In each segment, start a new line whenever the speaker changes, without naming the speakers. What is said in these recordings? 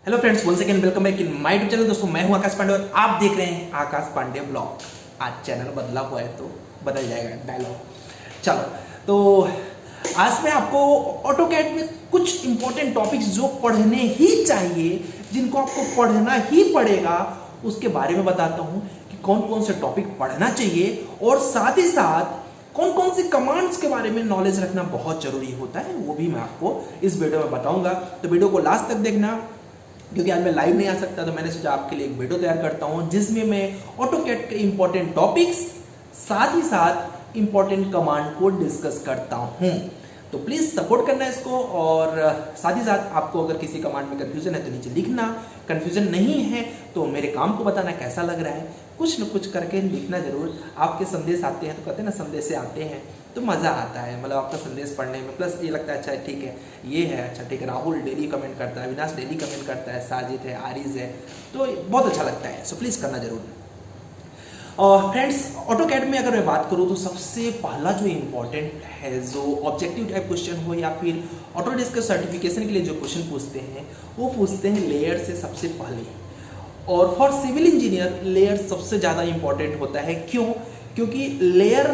Hello friends, one second welcome back in my YouTube channel. दोस्तों मैं हूं आकाश पांडे और आप देख रहे हैं आकाश पांडे ब्लॉग। आज चैनल बदला हुआ है तो बदल जाएगा डायलॉग। चलो तो आज मैं आपको ऑटोकैड में कुछ इंपॉर्टेंट टॉपिक्स जो पढ़ने ही चाहिए, जिनको आपको पढ़ना ही पड़ेगा, उसके बारे में बताता हूं कि कौन कौन से टॉपिक पढ़ना चाहिए और साथ ही साथ कौन कौन सी कमांड्स के बारे में नॉलेज रखना बहुत जरूरी होता है, वो भी मैं आपको इस वीडियो में बताऊंगा। तो वीडियो को लास्ट तक देखना, क्योंकि आज मैं लाइव नहीं आ सकता तो मैंने सोचा आपके लिए एक वीडियो तैयार करता हूं जिसमें मैं ऑटोकैड के इंपॉर्टेंट टॉपिक्स साथ ही साथ इंपॉर्टेंट कमांड को डिस्कस करता हूं। तो प्लीज सपोर्ट करना इसको, और साथ ही साथ आपको अगर किसी कमांड में कंफ्यूजन है तो नीचे लिखना, कंफ्यूजन नहीं है तो मेरे काम को बताना कैसा लग रहा है, कुछ न कुछ करके लिखना जरूर। आपके संदेश आते हैं तो कहते हैं ना, संदेश से आते हैं तो मज़ा आता है, मतलब आपका संदेश पढ़ने में। प्लस ये लगता है अच्छा ठीक है, ये है अच्छा ठीक है, राहुल डेली कमेंट करता है, अविनाश डेली कमेंट करता है, साजिद है, आरिज है, तो बहुत अच्छा लगता है। सो प्लीज़ करना जरूर। और फ्रेंड्स, ऑटोकैड में अगर मैं बात करूँ तो सबसे पहला जो इम्पोर्टेंट है, जो ऑब्जेक्टिव टाइप क्वेश्चन हो या फिर ऑटोडेस्क के सर्टिफिकेशन के लिए जो क्वेश्चन पूछते हैं वो पूछते हैं लेयर से सबसे पहले। और फॉर सिविल इंजीनियर लेयर सबसे ज़्यादा इम्पॉर्टेंट होता है। क्यों? क्योंकि लेयर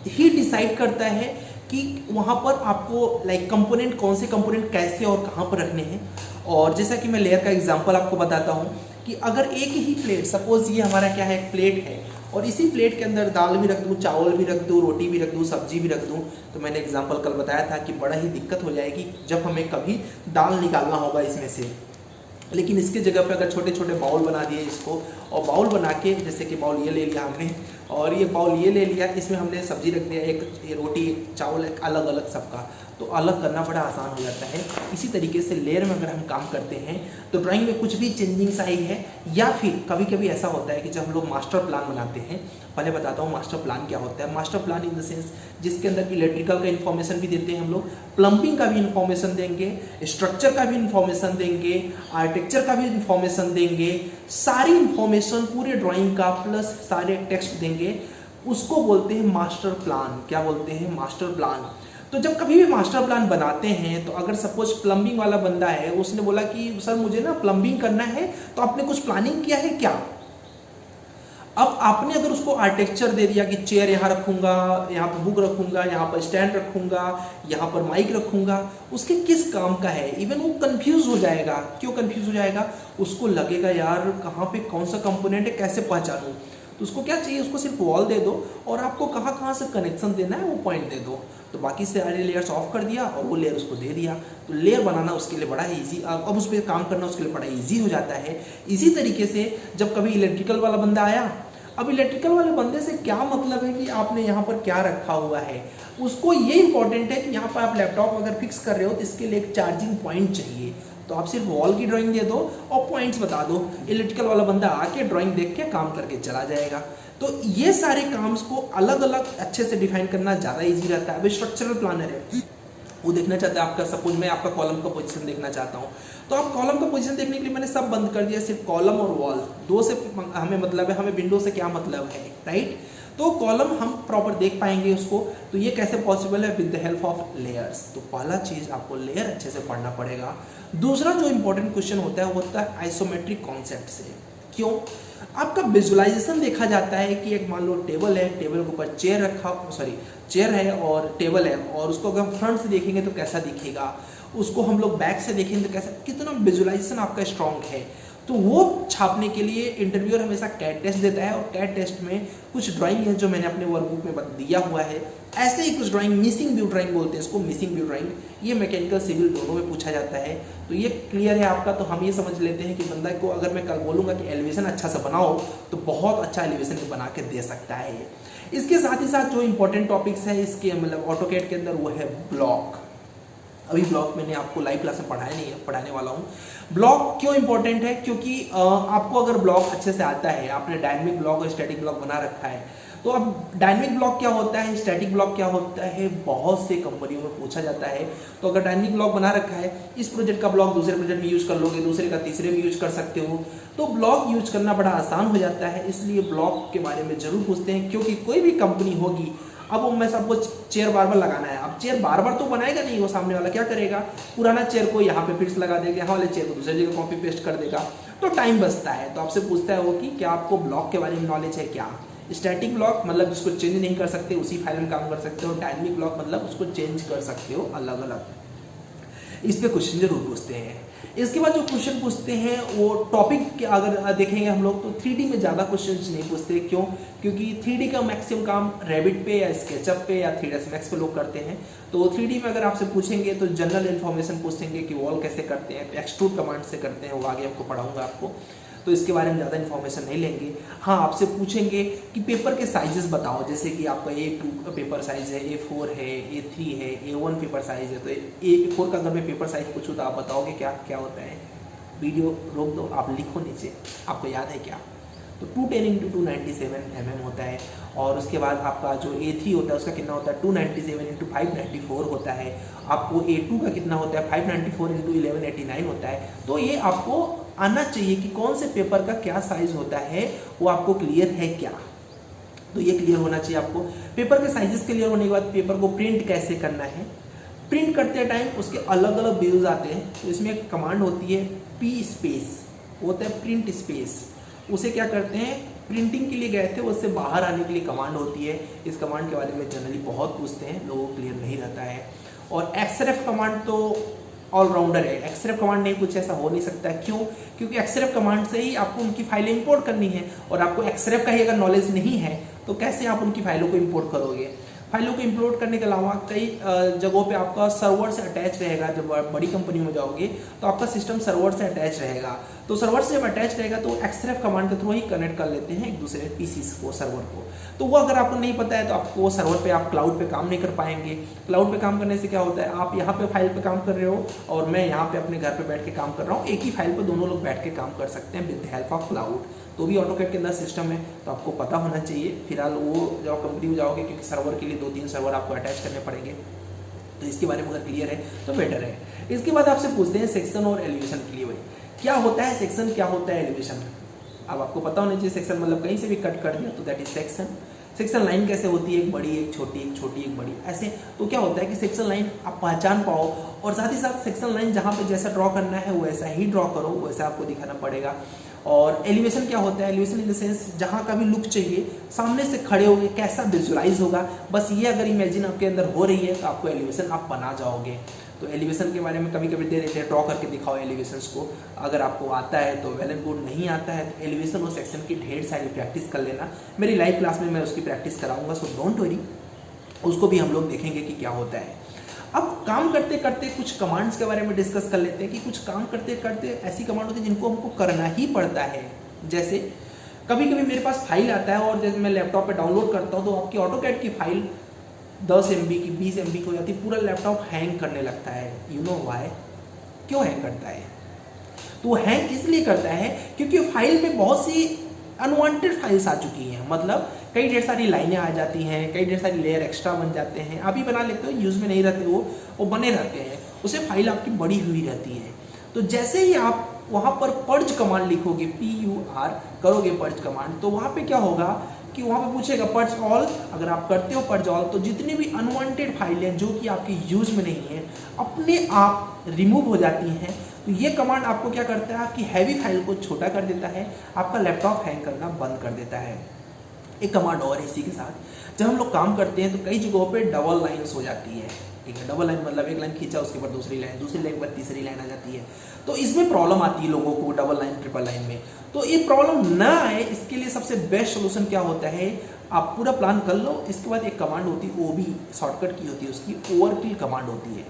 ही डिसाइड करता है कि वहाँ पर आपको कंपोनेंट, कौन से कंपोनेंट कैसे और कहाँ पर रखने हैं। और जैसा कि मैं लेयर का एग्जांपल आपको बताता हूँ कि अगर एक ही प्लेट, सपोज ये हमारा क्या है, एक प्लेट है, और इसी प्लेट के अंदर दाल भी रख दूँ, चावल भी रख दूँ, रोटी भी रख दूँ, सब्जी भी रख दूँ, तो मैंने एग्जाम्पल कल बताया था कि बड़ा ही दिक्कत हो जाएगी जब हमें कभी दाल निकालना होगा इसमें से। लेकिन इसके जगह पे अगर छोटे छोटे बाउल बना दिए इसको, और बाउल बना के, जैसे कि बाउल ये ले लिया हमने और ये बाउल ये ले लिया, इसमें हमने सब्जी रख दिया, एक रोटी, एक चावल, एक अलग अलग सबका, तो अलग करना बड़ा आसान हो जाता है। इसी तरीके से लेयर में अगर हम काम करते हैं तो ड्राइंग में कुछ भी चेंजिंग्स आई है, या फिर कभी कभी ऐसा होता है कि जब हम लोग मास्टर प्लान बनाते हैं, पहले बताता हूँ मास्टर प्लान क्या होता है। Master plan in the sense जिसके अंदर इलेक्ट्रिकल का इन्फॉर्मेशन भी देते हैं हम लोग, प्लम्बिंग का भी इन्फॉर्मेशन देंगे, स्ट्रक्चर का भी इन्फॉर्मेशन देंगे, आर्किटेक्चर का भी इन्फॉर्मेशन देंगे, सारी इन्फॉर्मेशन पूरे ड्राइंग का प्लस सारे टेक्स्ट देंगे, उसको बोलते हैं मास्टर प्लान। क्या बोलते हैं? Master plan. तो जब कभी भी मास्टर प्लान बनाते हैं तो अगर सपोज प्लम्बिंग वाला बंदा है, उसने बोला कि सर मुझे ना प्लम्बिंग करना है, तो आपने कुछ प्लानिंग किया है क्या? अब आपने अगर उसको आर्किटेक्चर दे दिया कि चेयर यहाँ रखूंगा, यहाँ पर बुक रखूंगा, यहाँ पर स्टैंड रखूंगा, यहाँ पर माइक रखूंगा, उसके किस काम का है, इवन वो कंफ्यूज हो जाएगा। क्यों कंफ्यूज हो जाएगा? उसको लगेगा यार कहाँ पे कौन सा कंपोनेंट है, कैसे पहचानूं। तो उसको क्या चाहिए? उसको सिर्फ वॉल दे दो और आपको कहाँ कहाँ से कनेक्शन देना है वो पॉइंट दे दो। तो बाकी सारे लेयर्स ऑफ कर दिया और वो लेयर उसको दे दिया। तो लेयर बनाना उसके लिए बड़ा ही ईजी, अब उस पर काम करना उसके लिए बड़ा ईजी हो जाता है। इसी तरीके से जब कभी इलेक्ट्रिकल वाला बंदा आया, अब इलेक्ट्रिकल वाले बंदे से क्या मतलब है कि आपने यहाँ पर क्या रखा हुआ है, उसको ये इंपॉर्टेंट है कि यहाँ पर आप लैपटॉप अगर फिक्स कर रहे हो तो इसके लिए एक चार्जिंग पॉइंट चाहिए। तो आप सिर्फ वॉल की ड्राइंग दे दो और पॉइंट्स बता दो, इलेक्ट्रिकल वाला बंदा आके ड्राइंग देख के काम करके चला जाएगा। तो ये सारे काम्स को अलग अलग अच्छे से डिफाइन करना ज़्यादा इजी रहता है। अभी स्ट्रक्चरल प्लानर है, वो देखना चाहता है आपका, सपोज मैं आपका कॉलम का पोजीशन देखना चाहता हूँ, तो आप कॉलम का पोजीशन देखने के लिए मैंने सब बंद कर दिया, सिर्फ कॉलम और वॉल दो से हमें मतलब है, हमें विंडो से क्या मतलब है, राइट? तो कॉलम हम प्रॉपर देख पाएंगे उसको। तो ये कैसे पॉसिबल है? With the help of layers. तो पहला चीज आपको लेयर अच्छे से पढ़ना पड़ेगा। दूसरा जो इंपॉर्टेंट क्वेश्चन होता है वो होता है आइसोमेट्रिक कॉन्सेप्ट से। क्यों? आपका विजुअलाइजेशन देखा जाता है कि एक मान लो टेबल है, टेबल के ऊपर चेयर है और टेबल है, और उसको अगर फ्रंट से देखेंगे तो कैसा दिखेगा, उसको हम लोग बैक से देखेंगे तो कैसा, कितना विजुअलाइजेशन आपका स्ट्रांग है। तो वो छापने के लिए इंटरव्यूअर हमेशा कैड टेस्ट देता है, और कैड टेस्ट में कुछ ड्राइंग है जो मैंने अपने वर्कबुक में दिया हुआ है। ऐसे ही कुछ ड्राइंग, मिसिंग व्यू ड्राइंग बोलते हैं इसको, मिसिंग व्यू ड्राइंग, ये मैकेनिकल सिविल दोनों में पूछा जाता है। तो ये क्लियर है आपका। तो हम ये समझ लेते हैं कि बंदा को अगर मैं कल बोलूँगा कि एलिवेशन अच्छा सा बनाओ, तो बहुत अच्छा एलिवेशन बना के दे सकता है। इसके साथ ही साथ जो इंपॉर्टेंट टॉपिक्स है इसके मतलब ऑटोकैड के अंदर, वो है ब्लॉक। अभी ब्लॉक मैंने आपको लाइव क्लास में पढ़ाया नहीं है, पढ़ाने वाला हूँ। ब्लॉक क्यों इंपॉर्टेंट है? क्योंकि आपको अगर ब्लॉक अच्छे से आता है, आपने डायनेमिक ब्लॉक और स्टैटिक ब्लॉक बना रखा है, तो अब डायनेमिक ब्लॉक क्या होता है, स्टैटिक ब्लॉक क्या होता है, बहुत से कंपनियों में पूछा जाता है। तो अगर डायनेमिक ब्लॉक बना रखा है, इस प्रोजेक्ट का ब्लॉक दूसरे प्रोजेक्ट में यूज कर लोगे, दूसरे का तीसरे में यूज कर सकते हो, तो ब्लॉक यूज करना बड़ा आसान हो जाता है। इसलिए ब्लॉक के बारे में जरूर पूछते हैं, क्योंकि कोई भी कंपनी होगी अब वो मैं सबको चेयर बार बार लगाना है, अब चेयर बार बार तो बनाएगा नहीं, वो सामने वाला क्या करेगा, पुराना चेयर को यहाँ पे फिर से लगा देगा, यहाँ वाले चेयर को दूसरी जगह कॉपी पेस्ट कर देगा, तो टाइम बचता है। तो आपसे पूछता है वो कि क्या आपको ब्लॉक के बारे में नॉलेज है क्या। स्टैटिक ब्लॉक मतलब जिसको चेंज नहीं कर सकते, उसी फाइल में काम कर सकते हो। डायनेमिक ब्लॉक मतलब उसको चेंज कर सकते हो अलग अलग। इस पे क्वेश्चन जरूर पूछते हैं। इसके बाद जो क्वेश्चन पूछते हैं वो टॉपिक अगर देखेंगे हम लोग तो 3D में ज़्यादा क्वेश्चन नहीं पूछते। क्यों? क्योंकि 3D का मैक्सिमम काम रैबिट पे या स्केचअप पे या 3ds मैक्स पे लोग करते हैं। तो 3D में अगर आपसे पूछेंगे तो जनरल इन्फॉर्मेशन पूछेंगे कि वॉल कैसे करते हैं, एक्सट्रूड कमांड से करते हैं, वो आगे आपको पढ़ाऊंगा आपको, तो इसके बारे में ज़्यादा इन्फॉर्मेशन नहीं लेंगे। हाँ, आपसे पूछेंगे कि पेपर के साइजेस बताओ, जैसे कि आपका A2 पेपर साइज है, A4 है, A3 है, A1 पेपर साइज है। तो A4 का अगर मैं पेपर साइज पूछूँ तो आप बताओगे क्या क्या होता है? वीडियो रोक दो, आप लिखो नीचे, आपको याद है क्या? तो 210x297 mm होता है। और उसके बाद आपका जो A3 होता है उसका कितना होता है? 297x594 होता है। आपको A2 का कितना होता है? 594x1189 होता है। तो ये आपको आना चाहिए कि कौन से पेपर का क्या साइज होता है, वो आपको क्लियर है क्या? तो ये क्लियर होना चाहिए आपको। पेपर के साइजेस क्लियर होने के बाद पेपर को प्रिंट कैसे करना है, प्रिंट करते टाइम उसके अलग अलग व्यूज आते हैं। तो इसमें एक कमांड होती है P स्पेस, होता है प्रिंट स्पेस। उसे क्या करते हैं, प्रिंटिंग के लिए गए थे, उससे बाहर आने के लिए कमांड होती है। इस कमांड के बारे में जनरली बहुत पूछते हैं, लोगों को क्लियर नहीं रहता है। और XRF कमांड तो ऑलराउंडर है, XRF कमांड नहीं कुछ ऐसा हो नहीं सकता। क्यों? क्योंकि XRF कमांड से ही आपको उनकी फाइलें इंपोर्ट करनी है, और आपको XRF का ही अगर नॉलेज नहीं है तो कैसे आप उनकी फाइलों को इंपोर्ट करोगे? फाइलों को इंपोर्ट करने के अलावा कई जगहों पे आपका सर्वर से अटैच रहेगा। जब बड़ी कंपनी में जाओगे तो आपका सिस्टम सर्वर से अटैच रहेगा। तो सर्वर से जब अटैच रहेगा तो XRF कमांड के थ्रू ही कनेक्ट कर लेते हैं एक दूसरे पीसीस को, सर्वर को। तो वो अगर आपको नहीं पता है तो आपको सर्वर पे, आप क्लाउड पे काम नहीं कर पाएंगे। क्लाउड पे काम करने से क्या होता है, आप यहाँ पे फाइल पे काम कर रहे हो और मैं यहाँ पे अपने घर पे बैठ के काम कर रहा हूँ, एक ही फाइल पे दोनों लोग बैठ के काम कर सकते हैं with the help of cloud. तो भी AutoCAD के अंदर सिस्टम है, तो आपको पता होना चाहिए। फिलहाल वो जब कंपनी में जाओगे, क्योंकि सर्वर के लिए 2-3 सर्वर आपको अटैच करने पड़ेंगे, तो इसके बारे में अगर क्लियर है तो बेटर है। इसके बाद आपसे पूछते हैं सेक्शन और एलिवेशन के लिए भाई क्या होता है सेक्शन, क्या होता है एलिवेशन। अब आपको पता होना चाहिए सेक्शन मतलब कहीं से भी कट कर दिया तो that is section. Section line कैसे होती है, एक बड़ी एक छोटी, एक छोटी एक बड़ी, ऐसे। तो क्या होता है कि सेक्शन लाइन आप पहचान पाओ, और साथ ही साथ सेक्शन लाइन जहाँ पे जैसा ड्रॉ करना है वैसा ही ड्रॉ करो, वैसा आपको दिखाना पड़ेगा। और एलिवेशन क्या होता है, एलिवेशन इन द सेंस जहाँ का भी लुक चाहिए सामने से खड़े होगे कैसा विजुअलाइज होगा, बस ये अगर इमेजिन आपके अंदर हो रही है तो आपको एलिवेशन आप बना जाओगे। तो एलिवेशन के बारे में कभी कभी दे देते हैं, ड्रॉ करके दिखाओ एलिवेशंस को। अगर आपको आता है तो वेल एंड गुड, नहीं आता है तो एलिवेशन और सेक्शन की ढेर सारी प्रैक्टिस कर लेना। मेरी लाइव क्लास में मैं उसकी प्रैक्टिस कराऊंगा, सो डोंट वरी, उसको भी हम लोग देखेंगे कि क्या होता है। अब काम करते करते कुछ कमांड्स के बारे में डिस्कस कर लेते हैं कि कुछ काम करते करते ऐसी कमांड होती है जिनको हमको करना ही पड़ता है। जैसे कभी कभी मेरे पास फाइल आता है और जैसे मैं लैपटॉप पे डाउनलोड करता हूँ तो आपकी AutoCAD की फाइल 10 MB की 20 MB की हो जाती है, पूरा लैपटॉप हैंग करने लगता है। You know why? क्यों हैंग करता है? तो हैंग इसलिए करता है क्योंकि फाइल में बहुत सी अनवांटेड फाइल्स आ चुकी हैं। मतलब कई ढेर सारी लाइनें आ जाती हैं, कई ढेर सारी लेयर एक्स्ट्रा बन जाते हैं। आप ही बना लेते हो, यूज़ में नहीं रहते वो बने रहते हैं, उसे फाइल आपकी बड़ी हुई रहती है। तो जैसे ही आप वहाँ पर पर्ज कमांड लिखोगे, PUR करोगे पर्ज कमांड, तो वहाँ पे क्या होगा कि वहाँ पे पूछेगा पर्ज ऑल। अगर आप करते हो पर्ज ऑल तो जितनी भी अनवांटेड फाइलें जो कि आपके यूज में नहीं है अपने आप रिमूव हो जाती हैं। तो ये कमांड आपको क्या करता है, आपकी हैवी फाइल को छोटा कर देता है, आपका लैपटॉप हैंग करना बंद कर देता है। एक कमांड और है इसी के साथ, जब हम लोग काम करते हैं तो कई जगहों पे डबल लाइन्स हो जाती है। ठीक है, डबल लाइन मतलब एक लाइन खींचा उसके बाद दूसरी लाइन, दूसरी लाइन के बाद तीसरी लाइन आ जाती है। तो इसमें प्रॉब्लम आती है लोगों को डबल लाइन ट्रिपल लाइन में। तो ये प्रॉब्लम ना आए इसके लिए सबसे बेस्ट सोल्यूशन क्या होता है, आप पूरा प्लान कर लो। इसके बाद एक कमांड होती है, OB शॉर्टकट की होती है, उसकी ओवरकिल कमांड होती है।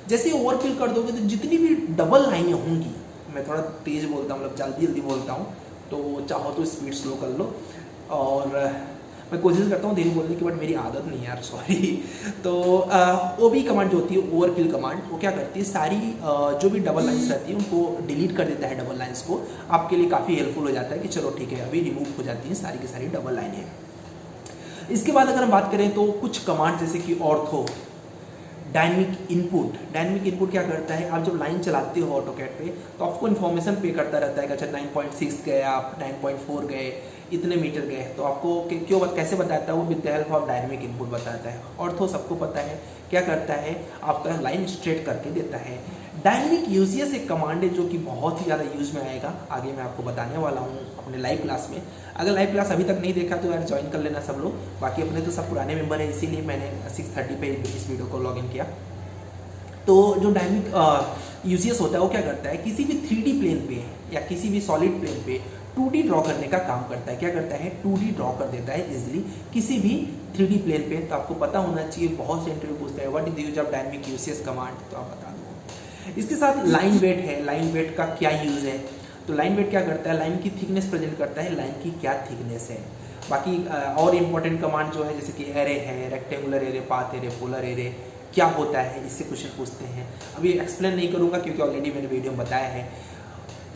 जैसे ओवरकिल कर दोगे तो जितनी भी डबल लाइनें होंगी, मैं थोड़ा तेज बोलता हूँ, मतलब जल्दी जल्दी बोलता हूँ, तो चाहो तो स्पीड स्लो कर लो। और मैं कोशिश करता हूँ धीरे बोलने की, बट मेरी आदत नहीं है यार, सॉरी। तो OB कमांड जो होती है, ओवरकिल कमांड, वो क्या करती है, सारी जो भी डबल लाइन्स रहती है उनको डिलीट कर देता है। डबल लाइन्स को आपके लिए काफ़ी हेल्पफुल हो जाता है कि चलो ठीक है, अभी रिमूव हो जाती हैं सारी की सारी डबल लाइनें। इसके बाद अगर हम बात करें तो कुछ कमांड जैसे कि ऑर्थो, डायनेमिक इनपुट क्या करता है, आप जब लाइन चलाते हो ऑटोकैड पे तो आपको इन्फॉर्मेशन पे करता रहता है कि अच्छा 9.6 गए आप, 9.4 गए, इतने मीटर गए, तो आपको कैसे बताता है वो, with the help of dynamic input बताता है। ऑर्थो सबको पता है क्या करता है, आपका लाइन स्ट्रेट करके देता है। डायनेमिक यूसीएस एक कमांड है जो कि बहुत ही ज़्यादा यूज में आएगा, आगे मैं आपको बताने वाला हूँ अपने लाइव क्लास में। अगर लाइव क्लास अभी तक नहीं देखा तो यार ज्वाइन कर लेना सब लोग, बाकी अपने तो सब पुराने मेंबर है, इसीलिए मैंने 6:30 पे इस वीडियो को लॉग इन किया। तो जो डायनेमिक यूसीएस होता है वो क्या करता है, किसी भी 3D प्लेन पे या किसी भी सॉलिड प्लेन पे 2D ड्रॉ करने का काम करता है। क्या करता है, 2D ड्रॉ कर देता है इजिली किसी भी 3D प्लेन पे। तो आपको पता होना चाहिए, बहुत से इंटरव्यू पूछते हैं what is the use of dynamic UCS command, तो आप बता दो। इसके साथ लाइन वेट है, लाइन वेट का क्या यूज है, तो लाइन वेट क्या करता है, लाइन की थिकनेस प्रेजेंट करता है, लाइन की क्या थिकनेस है। बाकी और इम्पोर्टेंट कमांड जो है जैसे कि एरे है, rectangular array, path array, polar array क्या होता है, इससे क्वेश्चन पूछते हैं। अभी एक्सप्लेन नहीं करूंगा क्योंकि ऑलरेडी मैंने वीडियो में बताया है।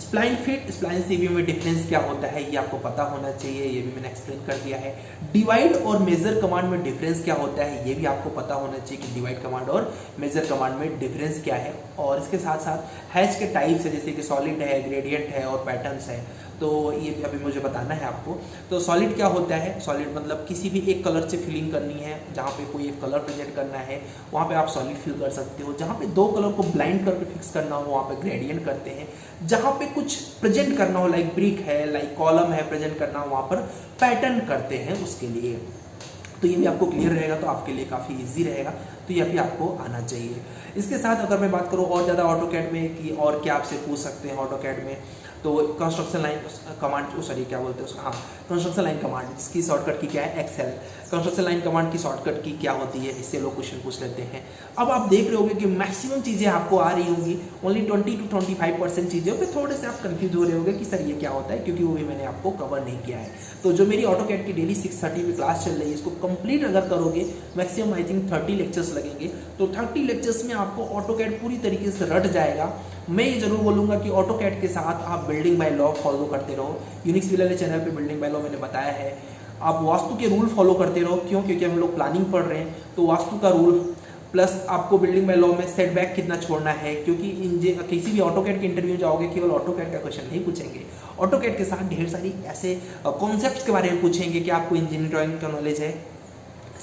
स्प्लाइन फिट, स्प्लाइन सीवी में डिफरेंस क्या होता है ये आपको पता होना चाहिए, ये भी मैंने एक्सप्लेन कर दिया है। डिवाइड और मेजर कमांड में डिफरेंस क्या होता है ये भी आपको पता होना चाहिए कि डिवाइड कमांड और मेजर कमांड में डिफरेंस क्या है। और इसके साथ साथ हैश के टाइप्स है, जैसे कि सॉलिड है, ग्रेडियंट है और पैटर्न्स है, तो ये भी अभी मुझे बताना है आपको। तो सॉलिड क्या होता है, सॉलिड मतलब किसी भी एक कलर से फिलिंग करनी है, जहाँ पे कोई एक कलर प्रेजेंट करना है वहाँ पे आप सॉलिड फिल कर सकते हो। जहाँ पे दो कलर को ब्लाइंड करके फिक्स करना हो वहाँ पे ग्रेडियंट करते हैं। जहाँ पे कुछ प्रेजेंट करना हो लाइक ब्रिक है, लाइक कॉलम है, प्रेजेंट करना हो वहाँ पर पैटर्न करते हैं उसके लिए। तो ये भी आपको क्लियर रहेगा तो आपके लिए काफ़ी इजी रहेगा, तो ये भी आपको आना चाहिए। इसके साथ अगर मैं बात करूँ और ज़्यादा ऑटोकैड में कि और क्या आपसे पूछ सकते हैं ऑटोकैड में, तो कंस्ट्रक्शन लाइन कमांड, सॉरी क्या बोलते हैं उसका, हाँ कंस्ट्रक्शन लाइन कमांड, जिसकी शॉर्टकट की क्या है एक्सेल। कंस्ट्रक्शन लाइन कमांड की शॉर्टकट की क्या होती है, इससे लोग क्वेश्चन पूछ लेते हैं। अब आप देख रहे होंगे कि मैक्सिमम चीज़ें आपको आ रही होंगी, ओनली 20 to 25% चीज़ें पे थोड़े से आप कंफ्यूज हो रहे होंगे कि सर ये क्या होता है, क्योंकि वो भी मैंने आपको कवर नहीं किया है। तो जो मेरी ऑटोकैड की डेली 6:30 पे क्लास चल रही है, इसको कंप्लीट अगर करोगे मैक्सिमम आई थिंक 30 लेक्चर्स लगेंगे, तो 30 लेक्चर्स में आपको ऑटोकैड पूरी तरीके से रट जाएगा। मैं ये जरूर बोलूँगा कि ऑटोकैड के साथ आप बिल्डिंग बाय लॉ फॉलो करते रहो। यूनिक्स विले वाले चैनल पे बिल्डिंग बाय लॉ मैंने बताया है, आप वास्तु के रूल फॉलो करते रहो। क्यों, क्योंकि हम लोग प्लानिंग पढ़ रहे हैं, तो वास्तु का रूल प्लस आपको बिल्डिंग बाय लॉ में सेटबैक कितना छोड़ना है, क्योंकि किसी भी ऑटोकैड के इंटरव्यू जाओगे केवल ऑटोकैड का क्वेश्चन नहीं पूछेंगे, ऑटोकैड के साथ ढेर सारी ऐसे कॉन्सेप्ट्स के बारे में पूछेंगे कि आपको इंजीनियरिंग ड्राइंग का नॉलेज है,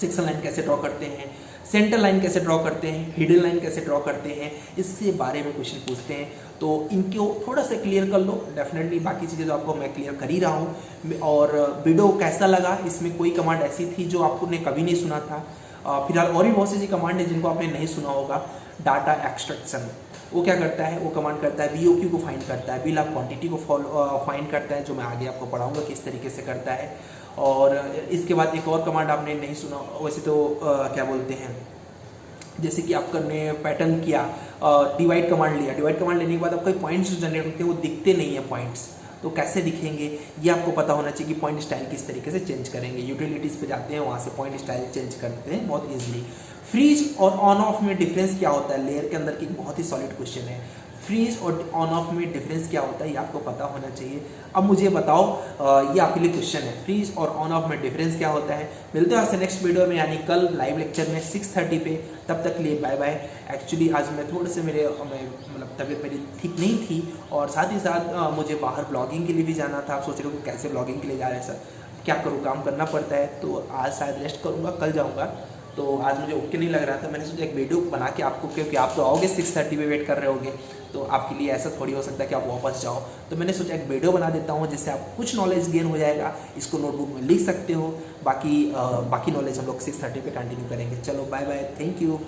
सेक्शन लाइन कैसे ड्रॉ करते हैं, सेंटर लाइन कैसे ड्रॉ करते हैं, हिडन लाइन कैसे ड्रॉ करते हैं, इसके बारे में क्वेश्चन पूछते हैं। तो इनको थोड़ा सा क्लियर कर लो, डेफिनेटली बाकी चीज़ें तो आपको मैं क्लियर कर ही रहा हूँ। और वीडियो कैसा लगा, इसमें कोई कमांड ऐसी थी जो आपने कभी नहीं सुना था, फिलहाल और भी बहुत सी कमांड है जिनको आपने नहीं सुना होगा। डाटा एक्सट्रैक्शन वो क्या करता है, वो कमांड करता है BOQ को फाइंड करता है, बिल ऑफ क्वांटिटी को फाइंड करता है, जो मैं आगे आपको पढ़ाऊँगा किस तरीके से करता है। और इसके बाद एक और कमांड आपने नहीं सुना, वैसे तो क्या बोलते हैं, जैसे कि आपने पैटर्न किया, डिवाइड कमांड लिया, डिवाइड कमांड लेने के बाद आपको पॉइंट्स जो जनरेट होते हैं वो दिखते नहीं है पॉइंट्स, तो कैसे दिखेंगे ये आपको पता होना चाहिए कि पॉइंट स्टाइल किस तरीके से चेंज करेंगे। यूटिलिटीज़ पे जाते हैं, वहाँ से पॉइंट स्टाइल चेंज करते हैं बहुत ईजिली। फ्रीज और ऑन ऑफ में डिफरेंस क्या होता है, लेयर के अंदर की बहुत ही सॉलिड क्वेश्चन है। फ्रीज और ऑन ऑफ में डिफरेंस क्या होता है ये आपको पता होना चाहिए। अब मुझे बताओ, ये आपके लिए क्वेश्चन है, फ्रीज और ऑन ऑफ में डिफरेंस क्या होता है। मिलते हैं आपसे नेक्स्ट वीडियो में, यानी कल लाइव लेक्चर में 6:30 पे। तब तक के लिए बाय बाय। एक्चुअली आज मैं थोड़े से मतलब तबीयत मेरी ठीक नहीं थी, और साथ ही साथ मुझे बाहर ब्लॉगिंग के लिए भी जाना था। आप सोच रहे हो कैसे ब्लॉगिंग के लिए जा रहे हैं सर, क्या करूँ, काम करना पड़ता है, तो आज शायद रेस्ट करूँगा, कल जाऊँगा। तो आज मुझे ओके नहीं लग रहा था, मैंने सोचा एक वीडियो बना के आपको, क्योंकि आप तो आओगे 6:30 पे वेट कर रहे होगे, तो आपके लिए ऐसा थोड़ी हो सकता है कि आप वापस जाओ। तो मैंने सोचा एक वीडियो बना देता हूँ जिससे आप कुछ नॉलेज गेन हो जाएगा। इसको नोटबुक में लिख सकते हो, बाकी नॉलेज हम लोग 6:30 पे कंटिन्यू करेंगे। चलो बाय बाय, थैंक यू।